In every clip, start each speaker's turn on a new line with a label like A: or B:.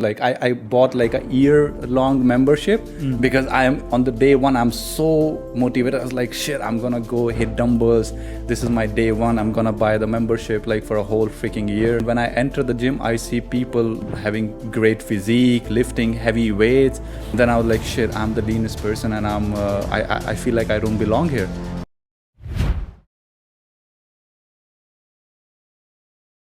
A: Like I bought like a year-long membership because I am on the day one. I'm so motivated. I was like, shit, I'm gonna go hit dumbbells. This is my day one. I'm gonna buy the membership like for a whole freaking year. When I enter the gym, I see people having great physique, lifting heavy weights. Then I was like, shit, I'm the leanest person, and I feel like I don't belong here.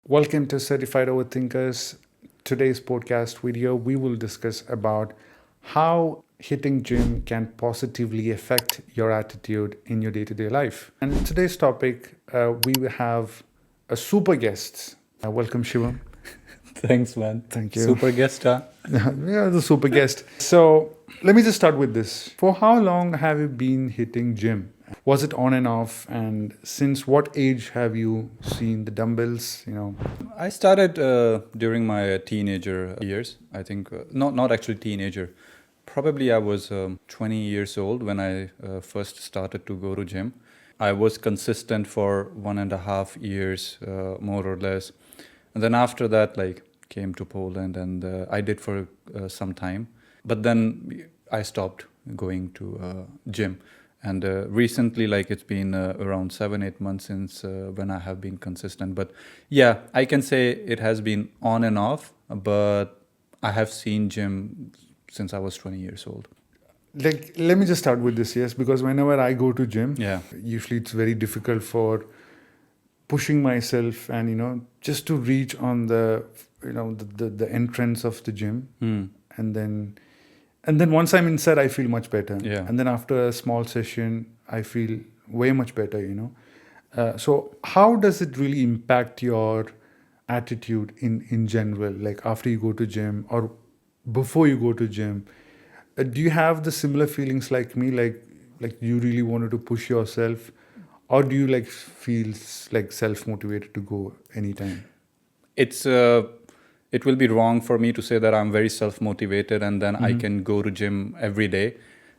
B: Welcome to Certified Overthinkers. Today's podcast video, we will discuss about how hitting gym can positively affect your attitude in your day-to-day life. And today's topic, we will have a super guest. Welcome, Shivam.
A: Thanks, man.
B: Thank you.
A: Super guest, huh?
B: Yeah, the super guest. So let me just start with this. For how long have you been hitting gym? Was it on and off? And since what age have you seen the dumbbells?
A: I started during my teenager years. I think not actually teenager. Probably I was 20 years old when I first started to go to gym. I was consistent for 1.5 years, more or less, and then after that, like came to Poland and I did for some time. But then I stopped going to gym. And recently, like it's been around 7-8 months since when I have been consistent. But yeah, I can say it has been on and off, but I have seen gym since I was 20 years old.
B: Like, let me just start with this, yes, because whenever I go to gym,
A: Yeah.
B: usually it's very difficult for pushing myself and, just to reach on the entrance of the gym. And then once I'm inside, I feel much better.
A: Yeah.
B: And then after a small session, I feel way much better. So how does it really impact your attitude in general? Like after you go to gym or before you go to gym, do you have the similar feelings like me? Like you really wanted to push yourself, or do you like feel like self-motivated to go anytime?
A: It will be wrong for me to say that I'm very self-motivated and then I can go to gym every day.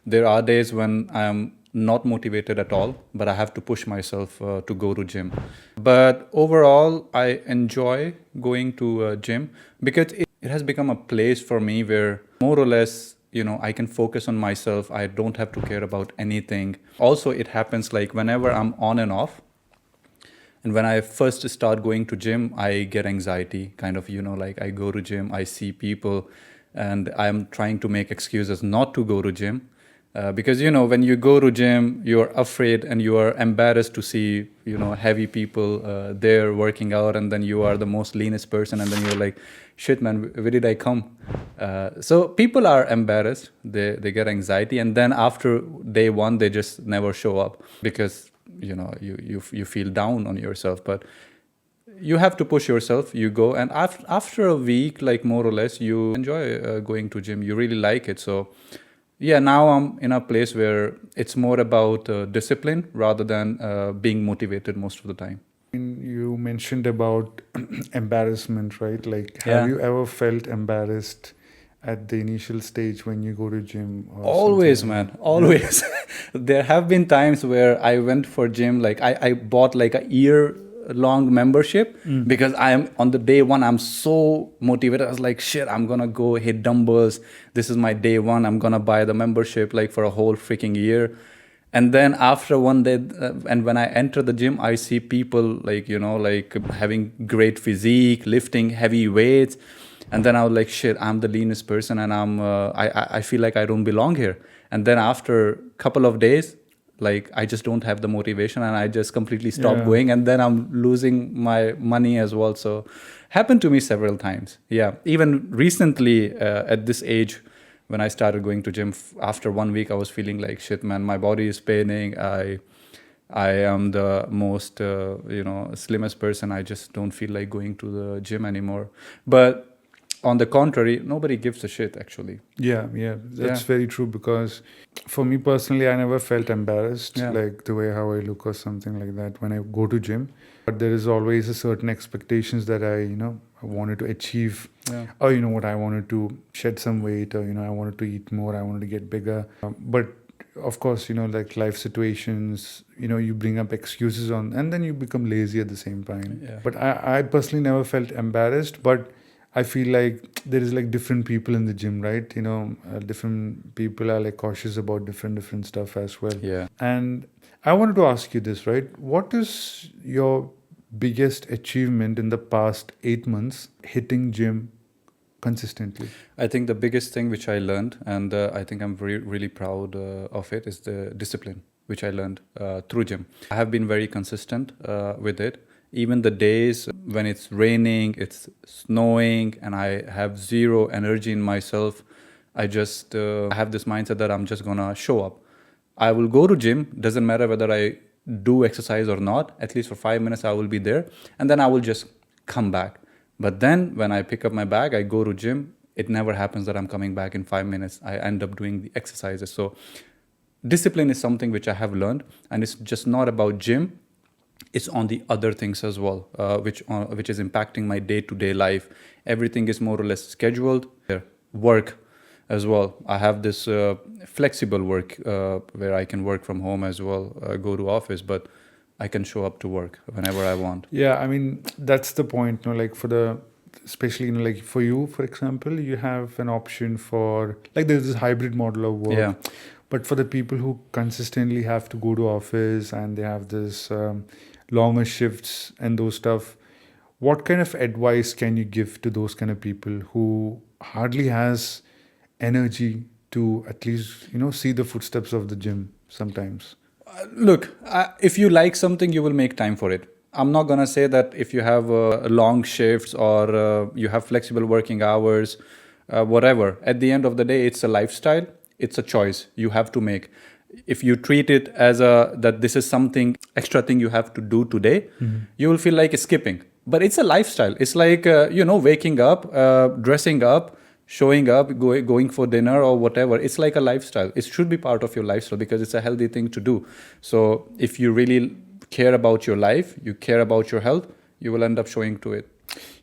A: There are days when I am not motivated at all, but I have to push myself to go to gym. But overall, I enjoy going to gym because it has become a place for me where more or less, I can focus on myself. I don't have to care about anything. Also, it happens like whenever I'm on and off. And when I first start going to gym, I get anxiety, kind of, like I go to gym, I see people, and I'm trying to make excuses not to go to gym. Because, when you go to gym, you're afraid and you are embarrassed to see, heavy people there working out, and then you are the most leanest person, and then you're like, shit, man, where did I come? So people are embarrassed, they get anxiety, and then after day one, they just never show up because you feel down on yourself. But you have to push yourself. You go, and after a week, like more or less, you enjoy going to gym. You really like it. So yeah, now I'm in a place where it's more about discipline rather than being motivated most of the time.
B: You mentioned about embarrassment, right? Like,
A: Yeah.
B: have you ever felt embarrassed at the initial stage when you go to gym? Or
A: Always,
B: something?
A: man, always. There have been times where I went for gym, like I bought like a year-long membership because I am on the day one. I'm so motivated. I was like, shit, I'm gonna go hit dumbbells. This is my day one. I'm gonna buy the membership like for a whole freaking year. And then after one day, and when I enter the gym, I see people like, like having great physique, lifting heavy weights. And then I was like, shit, I'm the leanest person, and I feel like I don't belong here. And then after a couple of days, like I just don't have the motivation, and I just completely stop
B: Yeah.
A: going, and then I'm losing my money as well. So happened to me several times. Yeah, even recently at this age, when I started going to gym, after 1 week, I was feeling like shit, man, my body is paining. I am the most slimmest person. I just don't feel like going to the gym anymore. But on the contrary, nobody gives a shit, actually.
B: Yeah, that's very true, because for me personally, I never felt embarrassed,
A: Yeah.
B: like the way how I look or something like that when I go to gym. But there is always a certain expectations that I wanted to achieve.
A: Yeah.
B: Or what, I wanted to shed some weight, or I wanted to eat more, I wanted to get bigger. But of course, like life situations, you bring up excuses on, and then you become lazy at the same time.
A: Yeah.
B: But I personally never felt embarrassed, but I feel like there is like different people in the gym, right? Different people are like cautious about different stuff as well.
A: Yeah.
B: And I wanted to ask you this, right? What is your biggest achievement in the past 8 months hitting gym consistently?
A: I think the biggest thing which I learned, and I think I'm really proud of it, is the discipline which I learned through gym. I have been very consistent with it. Even the days when it's raining, it's snowing, and I have zero energy in myself, I just have this mindset that I'm just gonna show up. I will go to gym, doesn't matter whether I do exercise or not, at least for 5 minutes I will be there, and then I will just come back. But then when I pick up my bag, I go to gym, it never happens that I'm coming back in 5 minutes. I end up doing the exercises. So discipline is something which I have learned, and it's just not about gym. It's on the other things as well, which is impacting my day-to-day life. Everything is more or less scheduled. Work as well. I have this flexible work where I can work from home as well, go to office, but I can show up to work whenever I want.
B: Yeah, I mean, that's the point. Like especially, like for you, for example, you have an option for, like, there's this hybrid model of work.
A: Yeah.
B: But for the people who consistently have to go to office and they have this longer shifts and those stuff, what kind of advice can you give to those kind of people who hardly has energy to at least, see the footsteps of the gym sometimes?
A: Look, if you like something, you will make time for it. I'm not going to say that if you have long shifts or you have flexible working hours, whatever. At the end of the day, it's a lifestyle. It's a choice you have to make. If you treat it as that this is something extra thing you have to do today, you will feel like skipping. But it's a lifestyle. It's like, waking up, dressing up, showing up, going for dinner or whatever. It's like a lifestyle. It should be part of your lifestyle because it's a healthy thing to do. So if you really care about your life, you care about your health, you will end up showing to it.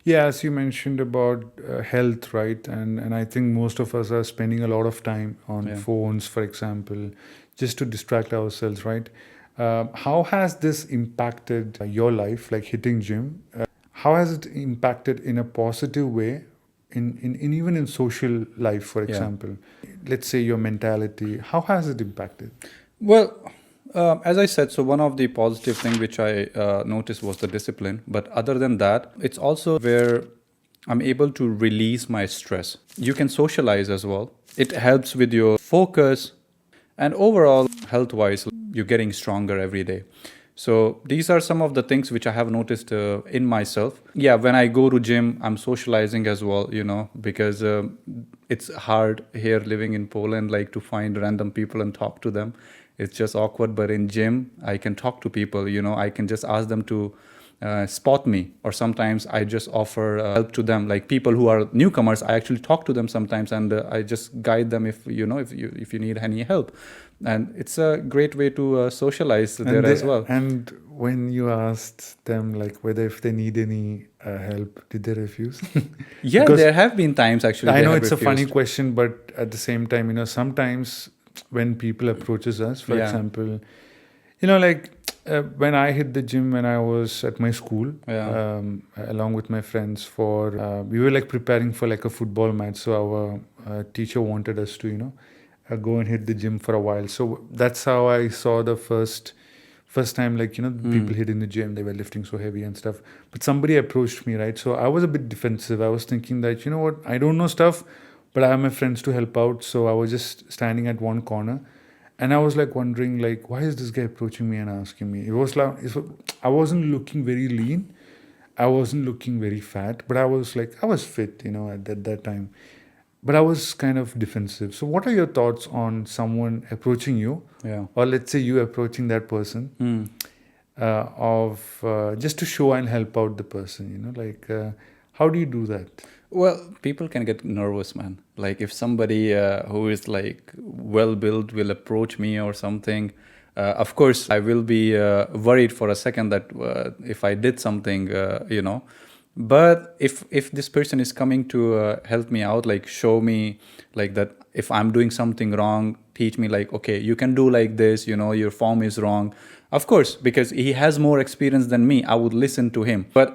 B: Yeah, as you mentioned about health, right? And I think most of us are spending a lot of time on phones, for example, just to distract ourselves, right? How has this impacted your life, like hitting gym? How has it impacted in a positive way, in even in social life, for example? Let's say your mentality. How has it impacted?
A: Well, as I said, so one of the positive thing which I noticed was the discipline. But other than that, it's also where I'm able to release my stress. You can socialize as well. It helps with your focus, and overall, health-wise, you're getting stronger every day. So these are some of the things which I have noticed in myself. Yeah, when I go to gym, I'm socializing as well, because it's hard here living in Poland, like to find random people and talk to them. It's just awkward. But in gym, I can talk to people, I can just ask them to spot me, or sometimes I just offer help to them. Like people who are newcomers, I actually talk to them sometimes, and I just guide them if you need any help. And it's a great way to socialize there as well.
B: And when you asked them like whether if they need any help, did they refuse?
A: Yeah,
B: Because
A: there have been times actually.
B: I
A: they
B: know
A: have
B: it's a funny
A: refused.
B: question, but at the same time, sometimes when people approaches us, for example, when I hit the gym when I was at my school, along with my friends we were like preparing for like a football match. So our teacher wanted us to, go and hit the gym for a while. So that's how I saw the first time, like, people hitting the gym, they were lifting so heavy and stuff. But somebody approached me, right? So I was a bit defensive. I was thinking that, you know what, I don't know stuff, but I have my friends to help out. So I was just standing at one corner. And I was like wondering, like, why is this guy approaching me and asking me? It was like, I wasn't looking very lean. I wasn't looking very fat, but I was fit, at that time. But I was kind of defensive. So what are your thoughts on someone approaching you?
A: Yeah.
B: Or let's say you approaching that person just to show and help out the person, how do you do that?
A: Well, people can get nervous, man. Like if somebody who is like well-built will approach me or something, of course I will be worried for a second that if I did something, But if this person is coming to help me out, like show me like that if I'm doing something wrong, teach me like, okay, you can do like this, your form is wrong. Of course, because he has more experience than me, I would listen to him. But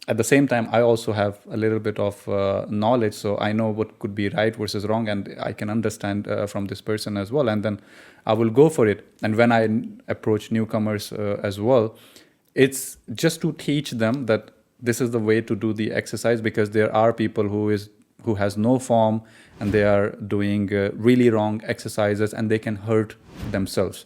A: at the same time, I also have a little bit of knowledge, so I know what could be right versus wrong, and I can understand from this person as well, and then I will go for it. And when I approach newcomers as well, it's just to teach them that this is the way to do the exercise, because there are people who has no form, and they are doing really wrong exercises, and they can hurt themselves.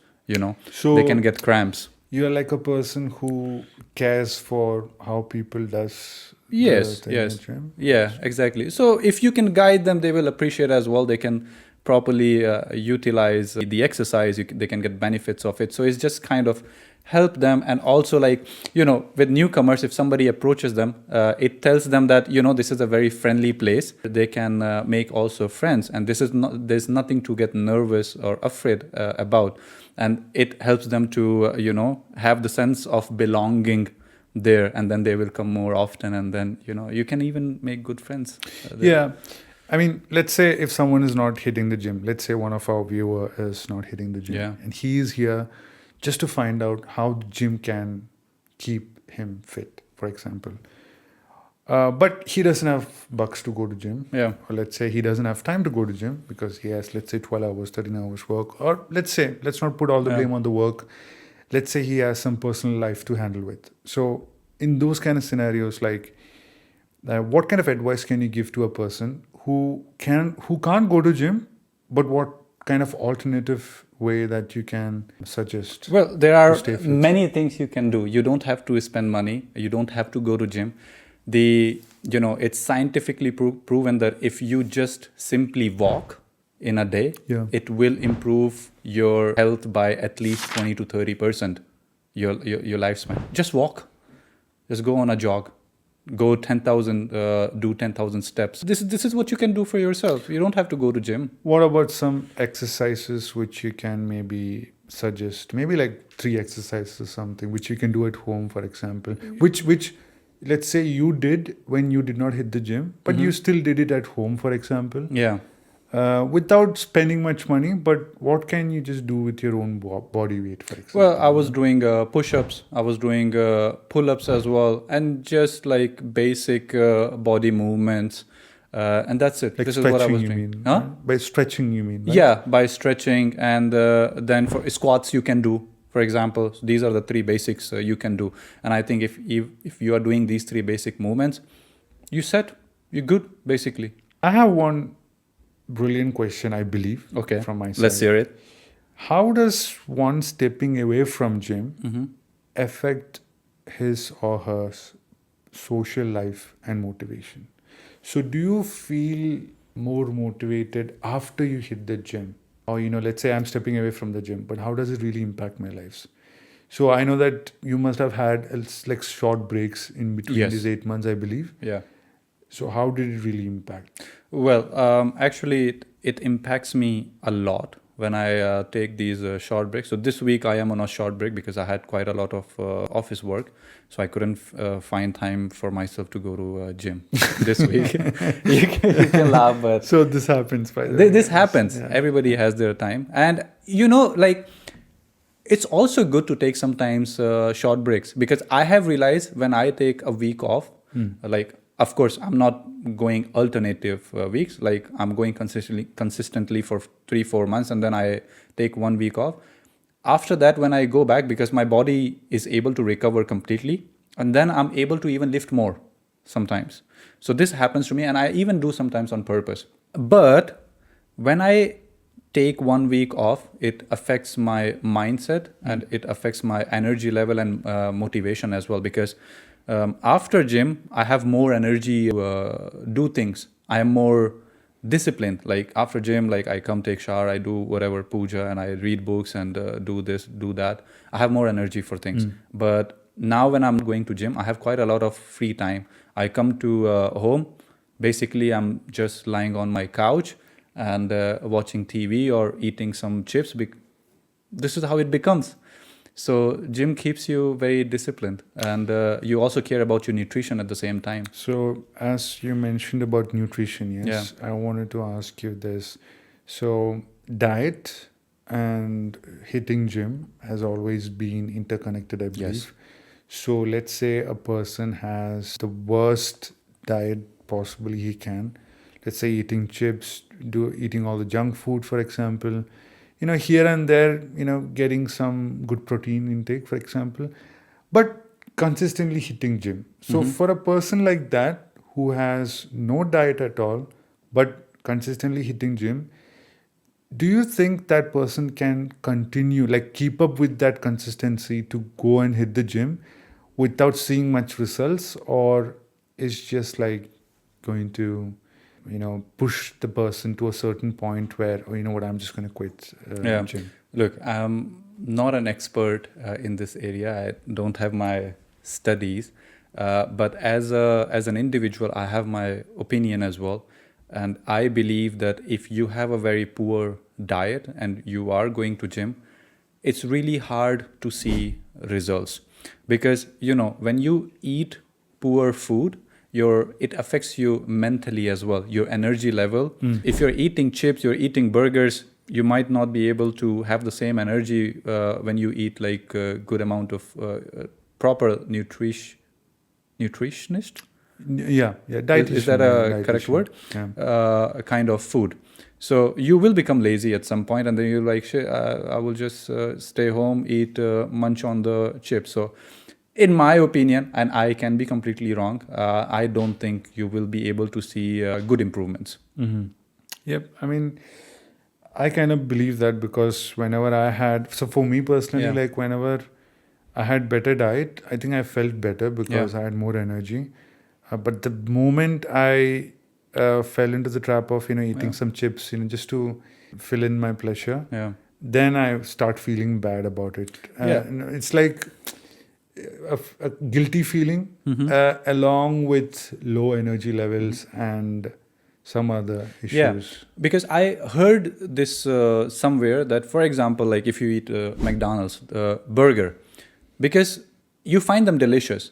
B: So
A: they can get cramps.
B: you're like a person who cares for how people does
A: Yes,
B: the thing in
A: yes.
B: the gym.
A: Yeah, exactly. So if you can guide them, they will appreciate as well. They can properly utilize the exercise. They can get benefits of it. So it's just kind of help them. And also, like, with newcomers, if somebody approaches them, it tells them that, this is a very friendly place. They can make also friends. And there's nothing to get nervous or afraid about. And it helps them to, have the sense of belonging there, and then they will come more often, and then you can even make good friends there.
B: Yeah. I mean, let's say if someone is not hitting the gym, let's say one of our viewer is not hitting the gym,
A: Yeah.
B: and he is here just to find out how the gym can keep him fit, for example. But he doesn't have bucks to go to gym.
A: Yeah.
B: Or let's say he doesn't have time to go to gym because he has, let's say, 12 hours, 13 hours work. Or let's not put all the
A: Yeah.
B: blame on the work. Let's say he has some personal life to handle with. So in those kind of scenarios, like, what kind of advice can you give to a person who can't go to gym, but what kind of alternative way that you can suggest?
A: Well, there are
B: To stay fit.
A: many things you can do. You don't have to spend money. You don't have to go to gym. It's scientifically proven that if you just simply walk in a day,
B: Yeah.
A: it will improve your health by at least 20 to 30%, your lifespan. Just walk. Just go on a jog. Go 10,000, do 10,000 steps. This is what you can do for yourself. You don't have to go to gym.
B: What about some exercises which you can maybe suggest? Maybe like 3 exercises or something which you can do at home, for example. Which let's say you did when you did not hit the gym, but you still did it at home, for example,
A: Yeah.
B: without spending much money. But what can you just do with your own body weight, for example?
A: Well, I was doing push-ups. I was doing pull-ups as well, and just like basic body movements, and that's it.
B: Like
A: This is what I
B: stretching,
A: was
B: you
A: doing.
B: mean?
A: Huh?
B: Right? By stretching, you mean? Right?
A: Yeah, by stretching, and then for squats you can do, for example. So these are the 3 basics you can do. And I think if you are doing these 3 basic movements, you're good, basically.
B: I have one brilliant question, I believe.
A: Okay,
B: From my side.
A: let's hear it.
B: How does one stepping away from gym
A: Mm-hmm.
B: affect his or her social life and motivation? So do you feel more motivated after you hit the gym? Or, let's say I'm stepping away from the gym, but how does it really impact my life? So I know that you must have had like short breaks in between
A: Yes.
B: these 8 months, I believe.
A: Yeah.
B: So how did it really impact?
A: Well, actually, it impacts me a lot when I take these short breaks. So this week I am on a short break because I had quite a lot of office work. So I couldn't find time for myself to go to gym this week. you can laugh, but
B: So this happens, by the way.
A: this happens.
B: Yeah.
A: Everybody has their time. And, like, it's also good to take sometimes short breaks, because I have realized when I take a week off, like, of course, I'm not going alternative weeks. Like, I'm going consistently for 3-4 months, and then I take 1 week off. After that, when I go back, because my body is able to recover completely, and then I'm able to even lift more sometimes. So this happens to me, and I even do sometimes on purpose. But when I take 1 week off, it affects my mindset, and it affects my energy level and motivation as well, because after gym, I have more energy to do things. I am more disciplined. Like, after gym, like, I come take shower, I do whatever puja, and I read books and do this, do that. I have more energy for things. But now when I'm going to gym, I have quite a lot of free time. I come to home. Basically, I'm just lying on my couch and watching TV or eating some chips. This is how it becomes. So gym keeps you very disciplined, and you also care about your nutrition at the same time.
B: So as you mentioned about nutrition, yes, I wanted to ask you this. So diet and hitting gym has always been interconnected, I believe.
A: Yes.
B: So let's say a person has the worst diet possibly he can. Let's say eating chips, eating all the junk food, for example. Here and there, getting some good protein intake, for example, but consistently hitting gym. So for a person like that who has no diet at all, but consistently hitting gym, do you think that person can continue, like keep up with that consistency to go and hit the gym without seeing much results, or is just like going to, push the person to a certain point where, oh, you know what, I'm just going to quit
A: Yeah.
B: gym?
A: Look, I'm not an expert in this area. I don't have my studies, but as an individual, I have my opinion as well, and I believe that if you have a very poor diet and you are going to gym, it's really hard to see results, because when you eat poor food, it affects you mentally as well, your energy level. If you're eating chips, you're eating burgers, you might not be able to have the same energy when you eat like a good amount of proper nutritionist.
B: Yeah, dietitian.
A: Is that a correct
B: dietitian.
A: word?
B: Yeah.
A: Kind of food. So you will become lazy at some point, and then you're like, shit, I will just stay home, eat, munch on the chips. So in my opinion, and I can be completely wrong, I don't think you will be able to see good improvements.
B: Yep. I mean, I kind of believe that because whenever so for me personally,
A: Yeah.
B: like whenever I had better diet, I think I felt better because I had more energy. But the moment I fell into the trap of, eating some chips, just to fill in my pleasure,
A: Yeah.
B: then I start feeling bad about it.
A: Yeah.
B: It's like a guilty feeling along with low energy levels and some other issues.
A: Yeah, because I heard this somewhere that, for example, like if you eat McDonald's burger, because you find them delicious,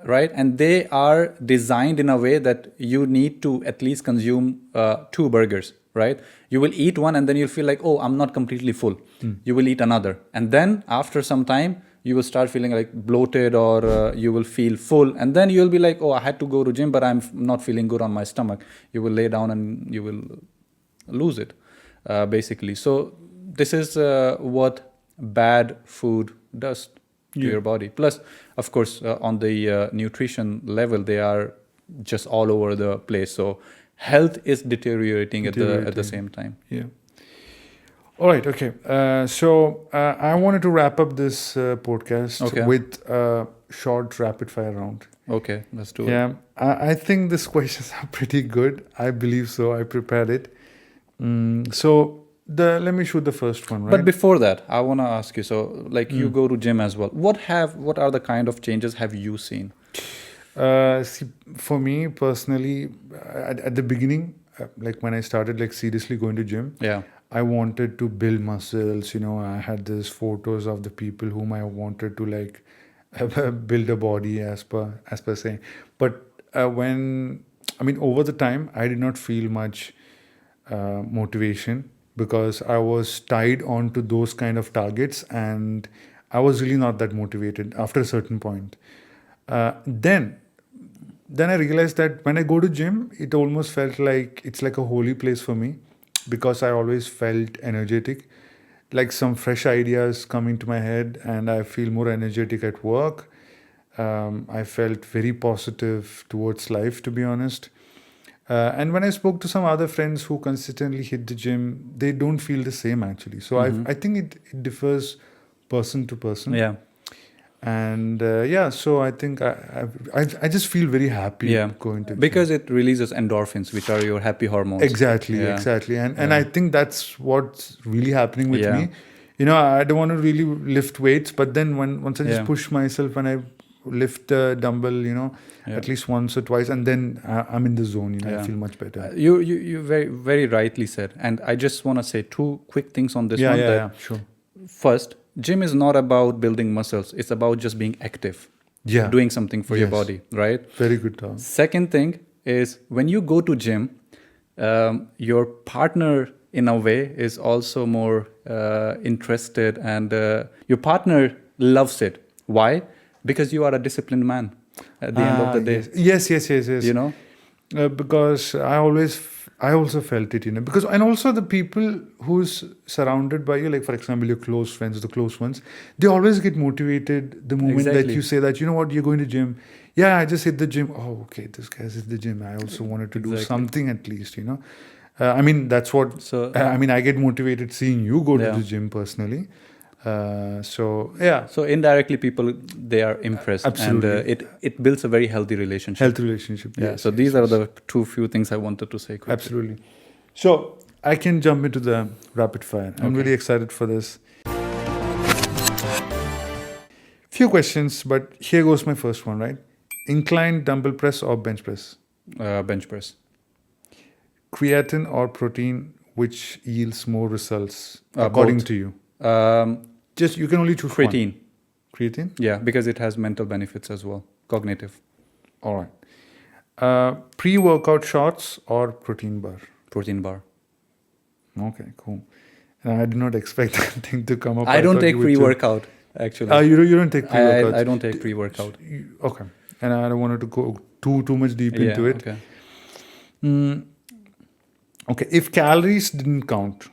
A: right? And they are designed in a way that you need to at least consume 2 burgers, right? You will eat one and then you'll feel like, oh, I'm not completely full. You will eat another. And then after some time, you will start feeling like bloated, or you will feel full. And then you'll be like, oh, I had to go to gym, but I'm not feeling good on my stomach. You will lay down and you will lose it, basically. So this is what bad food does to your body. Plus, of course, on the nutrition level, they are just all over the place. So health is deteriorating at the same time.
B: Yeah. All right. Okay. So I wanted to wrap up this podcast with a short rapid fire round.
A: Okay, let's do it.
B: Yeah. I think these questions are pretty good. I believe so. I prepared it. So let me shoot the first one, right?
A: But before that, I want to ask you. So, like, you go to gym as well. What are the kind of changes have you seen?
B: See, for me personally, at the beginning, like when I started like seriously going to gym,
A: Yeah.
B: I wanted to build muscles. I had these photos of the people whom I wanted to like build a body as per se. But over the time, I did not feel much motivation because I was tied on to those kind of targets, and I was really not that motivated after a certain point. Then I realized that when I go to gym, it almost felt like it's like a holy place for me, because I always felt energetic, like some fresh ideas come into my head, and I feel more energetic at work. I felt very positive towards life, to be honest. And when I spoke to some other friends who consistently hit the gym, they don't feel the same actually. So I think it differs person to person.
A: Yeah.
B: And so I think I just feel very happy going to
A: because it releases endorphins, which are your happy hormones.
B: Exactly. And I think that's what's really happening with me. I don't want to really lift weights, but then once I just push myself and I lift the dumbbell, at least once or twice, and then I'm in the zone. I feel much better.
A: You very very rightly said, and I just want to say 2 quick things on this one.
B: Yeah, sure.
A: First, gym is not about building muscles. It's about just being active.
B: Yeah.
A: Doing something for your body, right?
B: Very good term.
A: Second thing is, when you go to gym, your partner in a way is also more interested, and your partner loves it. Why? Because you are a disciplined man at the end of the day.
B: Yes.
A: You know?
B: Because I also felt it, because, and also the people who's surrounded by you, like for example, your close friends, the close ones, they always get motivated the moment that
A: Exactly.
B: you say that, you know what, you're going to gym. Yeah, I just hit the gym. Oh, okay, this guy's hit the gym. I also wanted to do
A: Exactly.
B: something at least, I mean, that's what,
A: So,
B: I mean, I get motivated seeing you go to
A: Yeah.
B: the gym personally. So yeah,
A: so indirectly, people, they are impressed.
B: Absolutely.
A: And it builds a very healthy relationship.
B: healthy relationship.
A: Yeah.
B: Yes,
A: So
B: yes,
A: these are
B: yes.
A: the few things I wanted to say quickly.
B: Absolutely. So I can jump into the rapid fire. I'm
A: Okay.
B: really excited for this. Few questions, but here goes my first one, right? Incline dumbbell press or bench press?
A: Bench press.
B: Creatine or protein, which yields more results according
A: Both.
B: to you?
A: Um,
B: Just you can only choose one.
A: creatine.
B: Creatine?
A: Yeah, because it has mental benefits as well, cognitive.
B: All right. Pre-workout shots or protein bar?
A: Protein bar.
B: Okay, cool. And I did not expect that thing to come up.
A: I don't
B: thought
A: take
B: you would say-
A: pre-workout, actually.
B: You don't take pre-workout.
A: I don't take pre-workout.
B: Okay. And I don't want to go too much deep into it.
A: Okay.
B: Okay. If calories didn't count,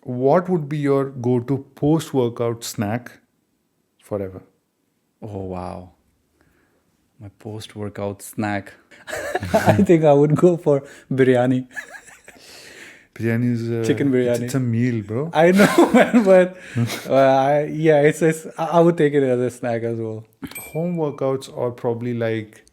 B: what would be your go-to post-workout snack forever?
A: Oh, wow. My post-workout snack. I think I would go for biryani.
B: Biryani is
A: Chicken biryani.
B: It's a meal, bro.
A: I know, man, but I would take it as a snack as well.
B: Home workouts are probably like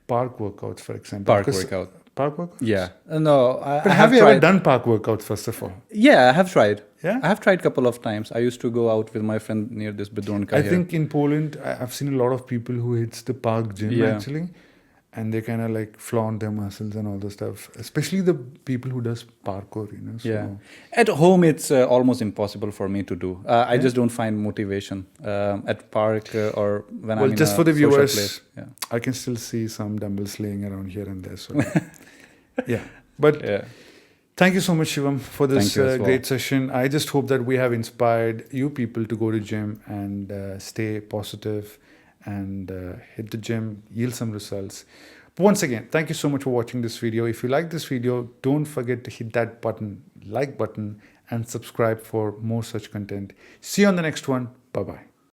B: park workouts, for example.
A: Park
B: Because-
A: workout.
B: Park workout?
A: Yeah. No,
B: But
A: I
B: have you
A: tried.
B: ever done park workouts, first of all?
A: Yeah, I have tried.
B: Yeah?
A: I have tried a couple of times. I used to go out with my friend near this Bidronka
B: I
A: here.
B: think in Poland, I've seen a lot of people who hits the park gym
A: Yeah.
B: actually, and they kind of like flaunt their muscles and all the stuff. Especially the people who does parkour, So,
A: Yeah. At home, it's almost impossible for me to do. I just don't find motivation at park or when
B: Well,
A: I'm in
B: just
A: a
B: for the
A: social
B: viewers,
A: place. Yeah.
B: I can still see some dumbbells laying around here and there. So, yeah. But
A: Yeah.
B: thank you so much, Shivam, for this
A: Thank you as well.
B: great session. I just hope that we have inspired you people to go to gym and stay positive and hit the gym, yield some results. But once again, thank you so much for watching this video. If you like this video, don't forget to hit that button, like button, and subscribe for more such content. See you on the next one. Bye-bye.